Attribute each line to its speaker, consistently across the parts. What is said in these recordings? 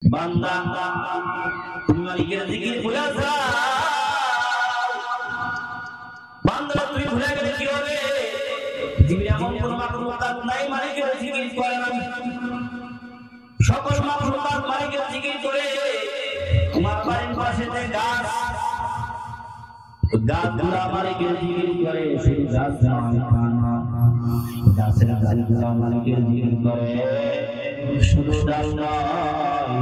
Speaker 1: বান্দা তুমি মালিকের জিকির ভুলে যাও। বান্দা তুমি ভুলে গেলে কি হবে? পৃথিবীর এমন কোন মাখলুকাত নাই মালিকের জিকির করে না। সকল মাখলুকাত মালিকের জিকির করে। তোমার বাড়ির পাশে যে গাছ, গাছগুলা মালিকের জিকির করে, সেই গাছ গাছের ডালগুলা মালিকের জিকির করে। শুধু ডাল নয়,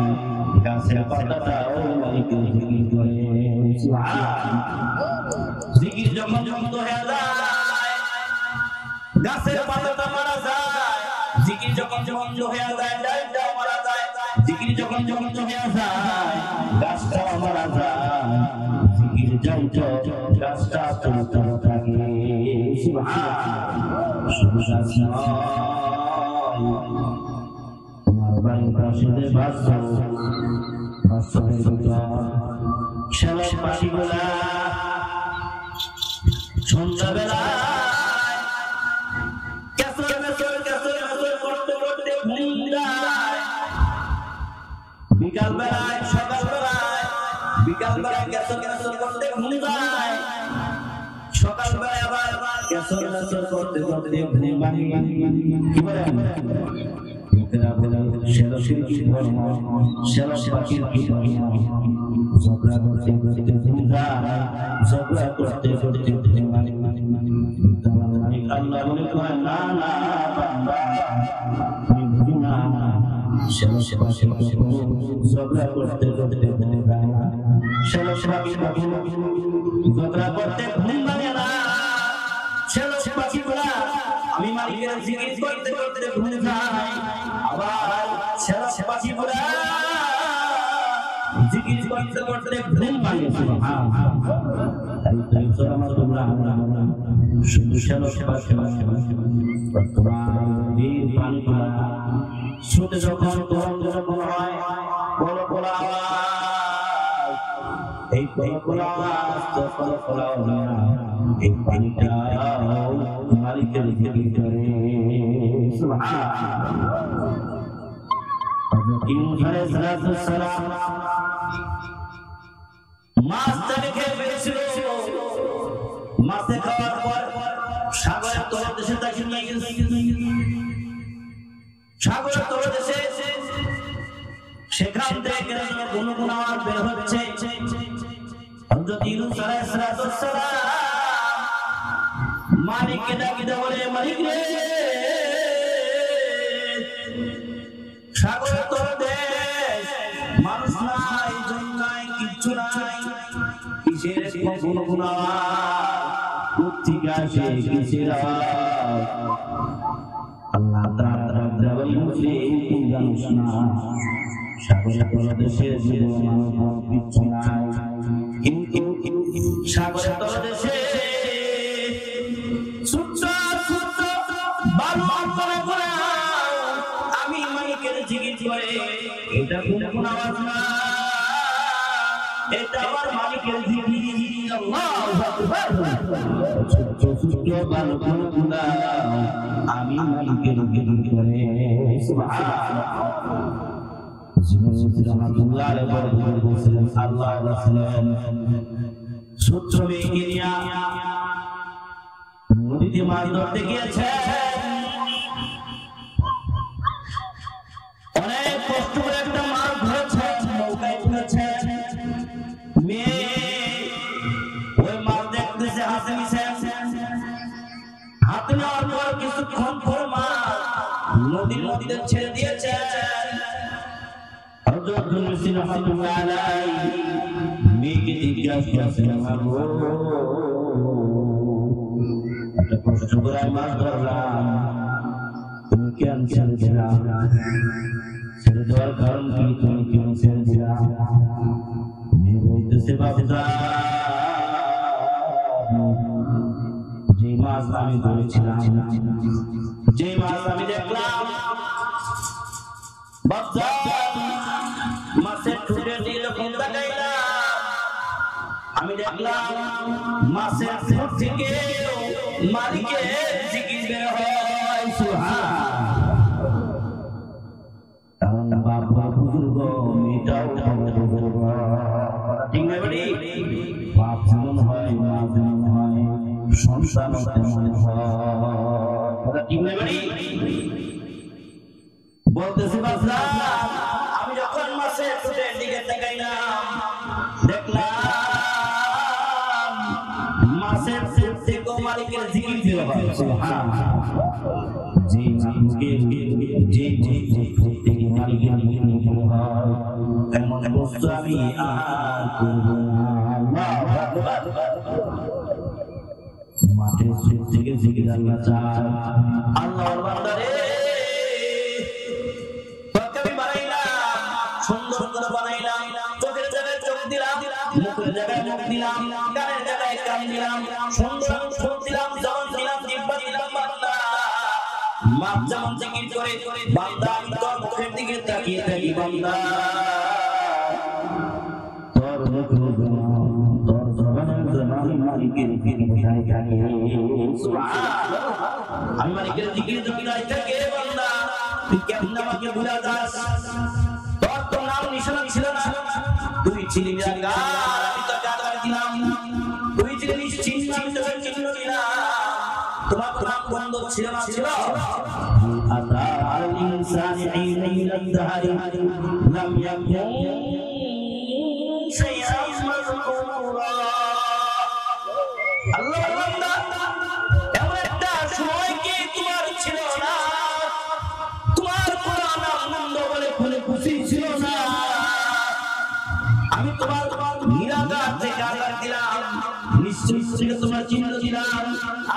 Speaker 1: গাছের পাতাটাও মালিকের জিকির করে। জিকির যখন বন্ধ হয়ে যায়, গাছের পাতাটা মারা যায়। জিকির যখন বন্ধ হয়ে যায়, ডালটাও মারা যায়। জিকির যখন বন্ধ হয়ে যায়, গাছটাও মারা যায়। জিকির যন্ত্র গাছটা চলতে থাকে। শুধু গাছ নয়, তোমার বাড়ির পাশে যে বাচ্চাদের ভিতর শ্যালক পাখিগুলা সন্ধ্যাবেলায় কেসর মেসর করতে করতে ঘুম যায়। বিকালবেলায় কেসর মেসর করতে ঘুম যায়। সকালবেলায় আবার কেসর মেসর করতে করতে ঘুম ভাঙে। কি বলেন? লোকেরা বলে শ্যালক ধর্ম, শ্যালক পাখির কি ধর্ম? ঝগড়া করতে করতে ঘুম যায়, ঝগড়া করতে করতে ঘুম ভাঙে। আল্লাহ বলে না না বান্দা, তুমি ঘুম না। শ্যালক পাখির ঝগড়া করতে করতে ঘুম ভাঙে না। শ্যালক পাখির ঝগড়া করতে ঘুম ভাঙে না। শ্যালক পাখিগুলা আমি মালিকের জিকির করতে করতে ঘুম যায়। আবার শ্যালক পাখিগুলা জিকির করতে করতে ঘুম ভাঙে। শুধু শ্যালক পাখি শুনতে যখন তরঙ্গ যখন হয়, বড় বড় আওয়াজ, এই বড় আওয়াজ যখন এই পানিটা মালিকের জিকির করে। মাছটাকে খেয়ে ফেলেছিল। মাছে খাওয়ার পর সাগরের তলদেশে তাকে নিয়ে গেছে। সাগরের তলদেশে সেখান থেকে গুনগুন আওয়াজ বের হচ্ছে। হযরত ইউনূস আলাইহিস সালাম মালিককে ডাকি দেয়, বলে মালিক রে, সাগরের তলদেশ মানুষ নাই, জন নাই, কিচ্ছু নাই। কিসের গুনগুন আওয়াজ? কোত্থেকে আসে কিসের আওয়াজ? আল্লাহ তাআলা বলেন, তুই জানিস না সাগরের তলদেশে জীবন কিচ্ছু নাই, কিন্তু সাগরের তলদেশে ছোট্ট ছোট্ট বালু অঙ্কন করা আমি মালিকের জিকির করে। এটা কোন আওয়াজ না, এটা আমার মালিকের জিকির। আল্লাহু আকবার। ছোট্ট ছোট্ট বালু অঙ্কন আমি মালিকের জিকির করে। সুবহানাল্লাহ। রাহমাতুল্লাহ আলাইহি বলেছিলেন, আল্লাহ রাসূলের ছোট্ট মেয়েকে নিয়ে নদীতে মাছ ধরতে গিয়েছে। অনেক কষ্ট করে একটা মাছ ধরেছে, নৌকায় তুলেছে। মেয়ে ওই মাছ দেখতেছে, হাতে নিছে। হাতে নেওয়ার পর কিছুক্ষণ পর মাছ নদীর মধ্যে ছেড়ে দিয়েছে। হযরত ইউনূস রাহমাতুল্লাহ আলাইহি মেয়েকে জিজ্ঞাসা করেছেন, এত কষ্ট করে মাছ ধরলাম, তুমি কেন ছেড়ে দিলা? ছেড়ে দেওয়ার কারণ কি? তুমি কেন ছেড়ে দিলা? মেয়ে বলতেছে, বাবা, যে মাছ আমি ধরেছিলাম, যে মাছ আমি দেখলাম, বাবা মাছের ঠোঁটের দিকে যখন তাকাইলাম, আমি দেখলাম মাছের ঠোঁট থেকে মালিকের জিকির বের হয়। সুবহানাল্লাহ। বড় বুজুর্গ মেয়েটাও বড় বুজুর্গ ঠিক না বলি বাপ যেমন হয় মা যেমন হয় সন্তানও তেমন হয় ঠিক না বলি বলতেছি বাসরা আমি যখন মাসের ফুটের দিকে তাকাইলাম দেখলাম মাসের ফুট থেকে মালিকের জিকির দিয়ে হয় সুবহানাল্লাহ জি জি জি জি ফুট থেকে মালিকের জিকির দিয়ে হয় এমন বস্তু আমি আর করব না আল্লাহু আকবার মাঠের ফুট থেকে জিকির আল্লাহ চায় আল্লাহর বান্দারে সুন্দর করে বানাইলাম চোখের জায়গায় চোখ দিলাম মুখের জায়গায় মুখ দিলাম কানের জায়গায় কান দিলাম সুন্দর ঠোঁট দিলাম জবান দিলাম জিহ্বা দিলাম বান্দা মাপ যেমন জিকির করে বান্দা আমি তোর মুখের দিকে তাকিয়ে থাকি বান্দা তোর মুখের তোর জবানের জবান মালিকের জিকির বোঝাই থাকে সুবহানাল্লাহ আমি মালিকের জিকির জমিনায় থাকে বান্দা তুই কেমন আমাকে ভুলা যাস তোর নাম নিশানা ছিল না তুই ছিলি নিরাকার আমি তোকে আকার দিলাম তুই ছিলি নিশ্চিহ্ন আমি তোকে চিহ্ন দিলাম তোমার নাম বন্ধ ছিল না ছিল আতা আল ইনসানি হিনা ইলাদ-দাহরি লাম ইয়াকুন শাইআন মাযকুরা আল্লাহর বান্দা এমন একটা সময় কি তোমার ছিল না তোমার কোরআন আনন্দ বলে খুলে খুশি ছিল না আমি তোমার নিরাকার থেকে আকার দিলাম নিশ্চয় থেকে তোমার চিহ্ন দিলাম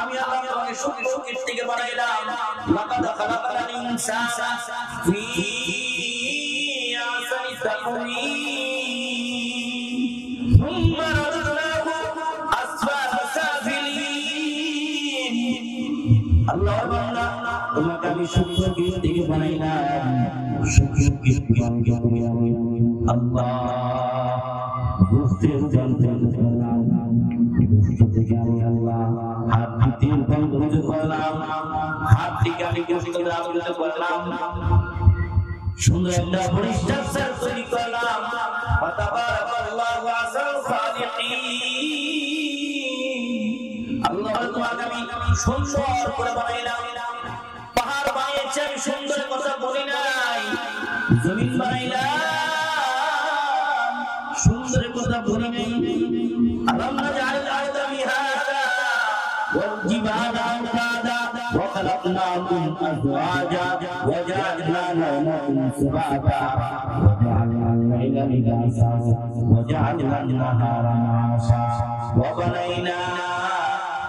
Speaker 1: আমি আল্লাহ তোমাকে সুখী সুখীর থেকে বানাইলাম লাকাদ খালাকাল ইনসানা ফি আহসানি তাকওয়িম সুম্মা রাদাদনাহু আসফালা সাফিলিন আল্লাহর বান্দা তোমাকে আমি সুখী সুখীর থেকে বানাইলাম সুখী সুখীর বানাইলাম আল্লাহ গুফতের জানতে করলাম গুফত থেকে আমি আল্লাহ হাত দিতে বন্ধ করলাম হাত থেকে আমি গুফত আবৃত করলাম সুন্দর একটা পরিষ্কার সার তৈরি করলাম তাবারাকাল্লাহু আহসানুল খালিকিন আল্লাহ তোমাকে আমি সুন্দর করে বানাইলাম পাহাড় বানিয়েছি আমি সুন্দর কথা বলি নাই জমিন বানাইলাম সুন্দর কথা বলি নাই আলাম নাজআল আরদা মিহাদা ওয়াল জিবালা আওতাদা ওয়া খালাকনাকুম আজওয়াজা ওয়া জা'alna নাওমাকুম সুবাতা ওয়া জা'alna al-layla libasa ওয়া জা'alna an-nahara ma'asha ওয়া বানাইনা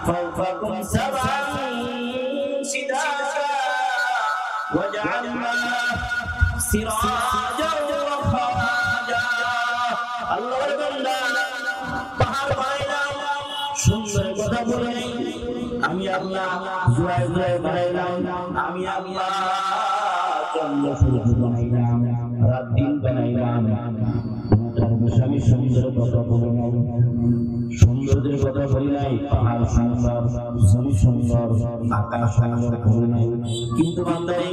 Speaker 1: ফাওকাকুম সাবআন শিদাদা ওয়া জা'alna সিরাজা ওয়া ফারাজা আল্লাহর বান্দা পাহাড় বানাইলাম সুন্দর কথা বলে আমি আল্লাহ জোড়ায় জোড়ায় বানাইলাম আমি আল্লাহ চন্দ্র সূর্য বানাইলাম রাত দিন বানাইলাম তার আমি সুন্দর কথা বলে নাই সৌন্দর্যের কথা বলি নাই পাহাড় সুন্দর জমি সুন্দর আকাশ সুন্দর বলি নাই কিন্তু বান্দারে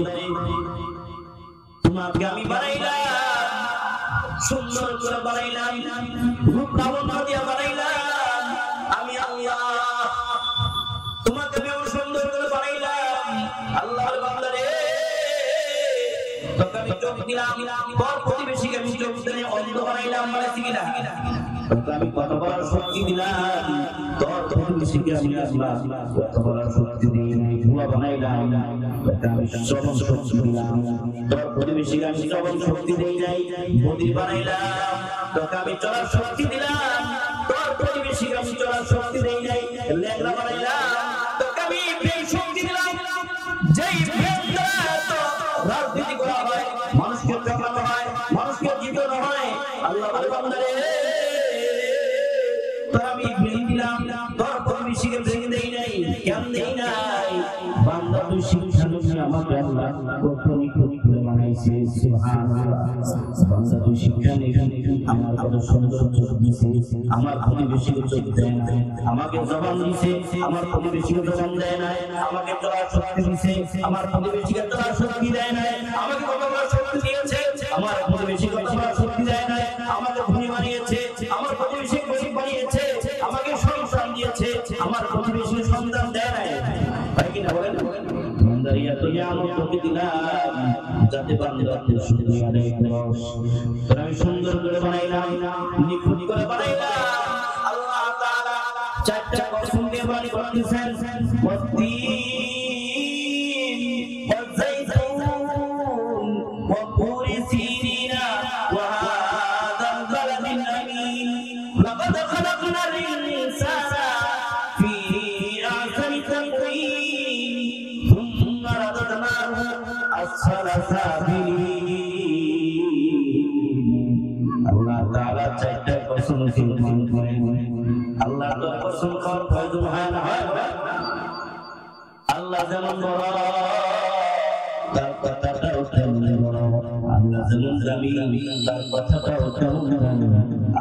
Speaker 1: তোমাকে আমি বানাইলাম সুন্দর করে বানাইলাম রূপ লাবণ্য দিয়ে বানাইলাম আমি আল্লাহ তোমাকে আমি সুন্দর করে বানাইলাম আল্লাহর বান্দারে তোকে আমি চোখ দিলাম তোর প্রতিবেশীকে আমি চোখ দিয়ে অন্ধ বানাইলাম বলেছি কিনা তোকে আমি কথা বলার শক্তি দিলাম তোর প্রতিবেশীকে আমি আল্লাহ কথা বলার শক্তি দিই ধোঁয়া বানাইলাম তোকে আমি শ্রবণ শক্তি দিলাম তোর প্রতিবেশীকে আমি শ্রবণ শক্তি দেই নাই বদির বানাইলাম তোকে আমি চলার শক্তি দিলাম তোর প্রতিবেশীকে আমি চলার শক্তি দেই নাই লেখা বানাইলাম তোকে আমি প্রেম শক্তি দিলাম যেই প্রেম দ্বারা তো রাজনীতি করা হয় মানুষকে ঠকানো হয় মানুষকে জিতানো হয় আল্লাহর বান্দারে তোর আমি প্রেম দিলাম তোর প্রতিবেশীকে প্রেম দেই নাই কেন দেই নাই বান্দা তুই শিক্ষা নিয়ে আমাকে আল্লাহ কত নিখুঁত করে বানাইছে সুবহানাল্লাহ বান্দা তুই শিক্ষা নিয়ে আমার কত সুন্দর চোখ দিছে আমার প্রতিবেশীকে চোখ দেয় না আমাকে জবান দিছে আমার প্রতিবেশীকে জবান দেয় না আমাকে চলার শক্তি দিছে আমার প্রতিবেশীকে চলার শক্তি দেয় না আমাকে কত বড় শক্তি দিয়েছে আমার প্রতিবেশী কথা বলা শক্তি দেয় না, আমাকে ধনী বানিয়েছে, আমার প্রতিবেশী গরিব বানিয়েছে, আমাকে সন্তান দিয়েছে, আমার প্রতিবেশী সন্তান দেয় না, তাই কি না বলেন? বান্দারিয়া তো আমার তোকে দিলাম যাতে বান্দাকে শুকরিয়া আদায় করস, তোরা আমি সুন্দর করে বানাইলাম, নিখুঁত করে বানাইলাম। আল্লাহ তাআলা চারটা কসম দিয়ে বাণী করতেছেন, আল্লাহ তাআলা চারটা কসম করেন। আল্লাহ তো কসম খাওয়ার প্রয়োজন হয় না, হয় আল্লাহ যেমন বড় তার কথাটাও তেমন বড়, আল্লাহ যেমন দামি তার কথাটাও তেমন দামি,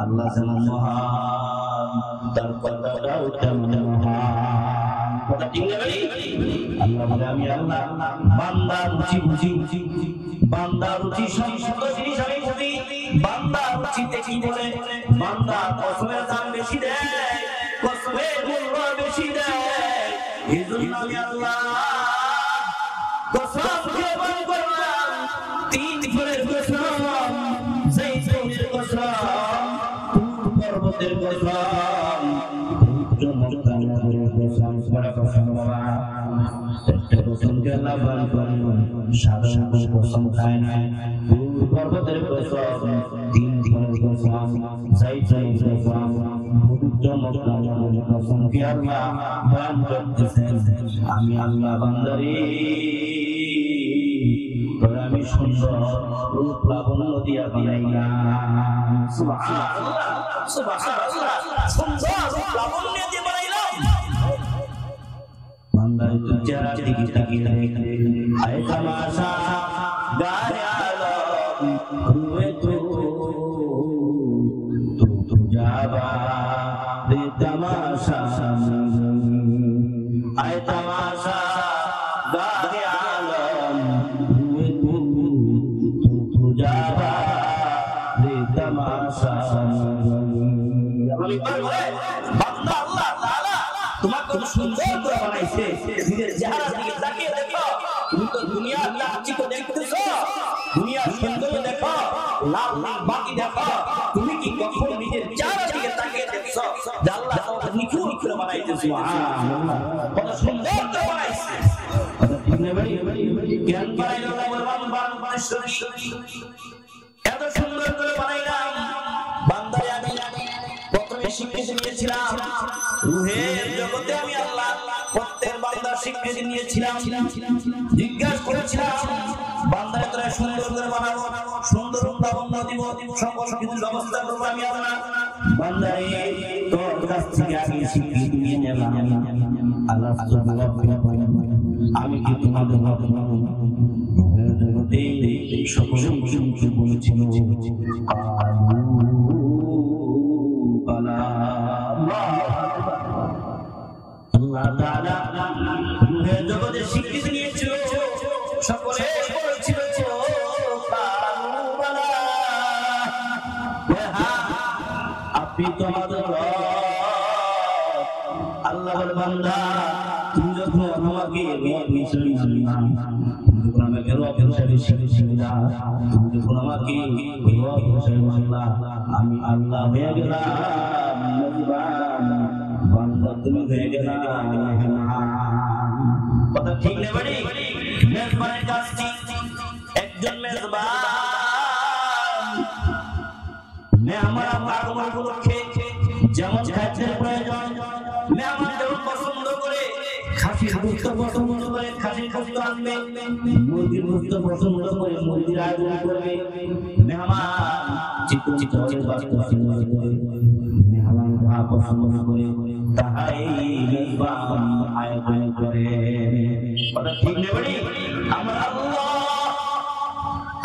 Speaker 1: আল্লাহ যেমন মহান তার কথাটাও তেমন মহান। কথা ঠিক না ভাই? আল্লাহ বলে আমি আল্লাহ বান্দা বুঝি বান্দা রুচি সমস্ত জিনিস আমি বুঝি, বান্দা রুচিতে কি বলে, বান্দা কসমের দাম বেশি দেয়, কসমের মূল্য বেশি দেয়, এজন্য আমি আল্লাহ কসম দিয়ে বলে করলাম, তিন ফলের কসম, জাইতুনের কসম, পর্বতের কসম, মক্কার কসম, বড় কসম বাবা, একটা কসম কে আল্লাহ বান করেন, সাধারণ কসম খায় না, পর্বতের কসম, তিন ফলের কসম, জাইতুনের কসম, মক্কার কসম কে আল্লাহ বান করতেছেন। আমি আল্লাহ বান্দারে তোরা আমি সুন্দর রূপ লাবণ্য দিয়া বানাইলাম, সুবহানাল্লাহ সুবহানাল্লাহ, সুন্দর রূপ লাবণ্য দিয়ে বানাইলাম। বান্দারে তুই চেহারা দিকে তাকিয়ে আয় তামাশা গায়ে আলম হুয়ে তো যাবা রে তামাশা, আয় তামাশা গায়ে আলম হুয়ে তো যাবা রে তামাশা। বান্দা আল্লাহ তাআলা তোমাকে খুব সুন্দর করে বানাইছে, নিজের চেহারা দিকে তাকিয়ে দেখো, তুমি তো দুনিয়ার লাচিত দেখতেছো, দুনিয়ার সৌন্দর্য দেখো, লাল লাল বাকি দেখো, তুমি কি কখনো নিজের চেহারা দিকে তাকিয়ে দেখছো যে আল্লাহ তোমাকে নিখুঁত করে বানাইছে? সুবহানাল্লাহ, কত সুন্দর করে বানাইছে। ঠিক না ভাই? জ্ঞান বানাইলো ভগবান বানেশ্বরী, এত সুন্দর করে বানাইলাম। বান্দারে আমি প্রথমে স্বীকৃতি নিয়েছিলাম, রূহের জগতে আমি আল্লাহ প্রত্যেক বান্দার স্বীকৃতি নিয়েছিলাম, জিজ্ঞাসা করেছিলাম বান্দারে তোরা সুন্দর করে বানাবো, সুন্দর লাবণ্য দিব, সকল কিছু ব্যবস্থা করবো আমি আল্লাহ। বান্দারে তোর কাছ থেকে আমি স্বীকৃতি নিয়ে নিলাম, আল্লাহ আমি কি তোমাদের জগতে সকল কিছু বলেছিল, আল্লাহ তাআলা রূহের জগতে স্বীকৃতি নিয়েছিল, সকলে বলেছিল আপনি তো আমাদের আল্লাহ বলে বান্দা তুমি যখন আমাকে আমি আল্লাহ হয়ে গেলাম, বান্দা তুমি হয়ে গেলাম। কথা ঠিক নেই বাড়ি? মেজবানের কাজটি একজন মেজবান মেহমান আগমন উপলক্ষে যেমন খাদ্যের প্রয়োজন, মেহমান যেমন পছন্দ করে খাসির গোশত পছন্দ করে খাসির গোশত আনবে, মুরগির গোশত পছন্দ করে মুরগির আয়োজন করবে, মেহমান চিকন চালের বাস্ত পছন্দ করে, মেহমান যা পছন্দ করে তাহাই মেজবান আয়োজন করে। কথা ঠিক নেই বাড়ি? আমার আল্লাহ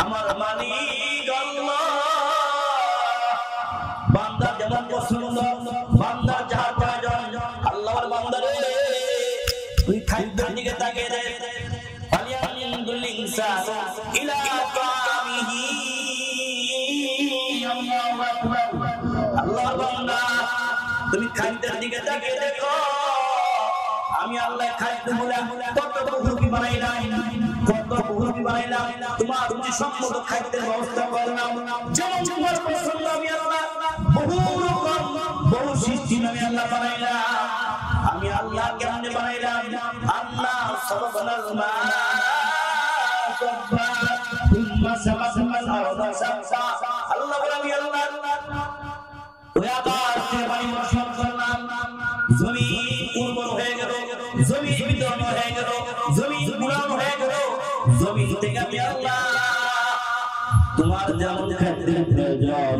Speaker 1: আমার মালিক আল্লাহ বান্দা যেমন পছন্দ, বান্দার যাহা প্রয়োজন, আল্লাহর বান্দারে তুই খাদ্যের দিকে তাকিয়ে দেখ, ফালিয়ানজুল ইনসানু ইলা তাআমিহি আল্লাহু আকবার আল্লাহর বান্দা তুমি খাদ্যের দিকে তাকিয়ে দেখো আমি আল্লাহ খাদ্য বলে কত বহুরূপী বানাইলাম কত বহুরূপী বানাইলাম তোমার রুচি সম্মত খাদ্যের ব্যবস্থা করলাম যেমন তোমার পছন্দ আমি আল্লাহ বহু রকম বহু সৃষ্টি আমি আল্লাহ বানাইলাম আমি আল্লাহ কেমনে বানাইলাম আল্লাহ সাবানাল মা সাবা থুম্মা সাবানাল আরদা সাবা আল্লাহ বলে আমি আল্লাহ ওই আকাশে পানি বর্ষণ করলাম জমিন উর্বর হয়ে গেল জমিন বিদ্যমান হয়ে গেল জমিন গুলাম হয়ে গেল জমিন থেকে আমি আল্লাহ তোমার যেমন খাদ্যের প্রয়োজন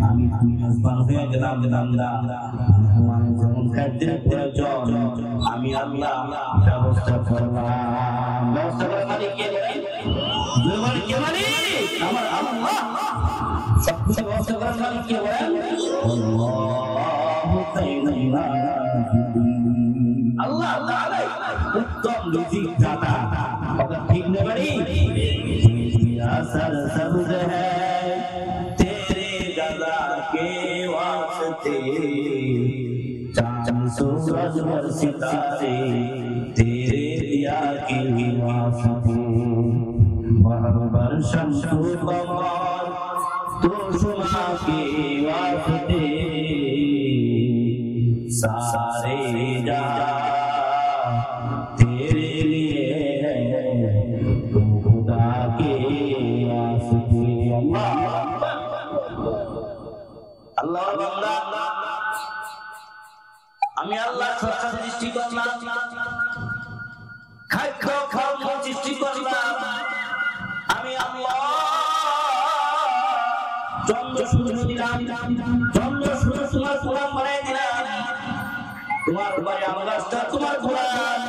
Speaker 1: আমি মেজবান হয়ে গেলাম তোমার যেমন খাদ্যের প্রয়োজন আমি আল্লাহ ব্যবস্থা করলাম ব্যবস্থা করার মালিক কে বলেন কে মালিক আমার আল্লাহ সবকিছু ব্যবস্থা করার মালিক কে বলেন আল্লাহ তাআলা উত্তম রিজিক দাতা কথা ঠিক না বাড়ি असर सब्ज है तेरे गदा के वास्ते चांद सूरज और सितारे तेरे दिया के वास्ते बहर पर शम्स कमर तो शुमा के वास्ते सारे जहां तेरे लिए तू खुदा के আল্লাহ বান্দা আমি আল্লাহ সৃষ্টি সৃষ্টি করলাম খাদ্য খাদ্য সৃষ্টি করলাম আমি আল্লাহ চন্দ্র সূর্য দিলাম চন্দ্র সূর্য তোমার গোলাম বানিয়ে দিলাম তোমার বাড়ি আম গাছটা তোমার গোলাম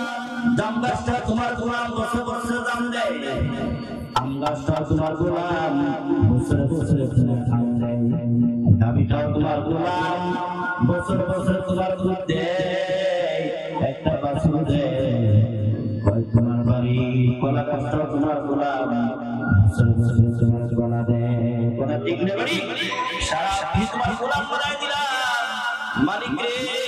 Speaker 1: জাম গাছটা তোমার গোলাম বছর বছর দাম দেয় আম গাছটা তোমার গোলাম বছর বছর তোমার খাম দেয় গাভীটাও তোমার গোলাম বছর বছর তোমার দুধ দেয় একটা বাছুর দেয় তোমার বাড়ি কলা গাছটাও তোমার গোলাম বছর বছর তোমার কলা দেয় কলা ঠিক নেই বাড়ি সারা তোমার গোলাম বানাই দিলাম মালিক রে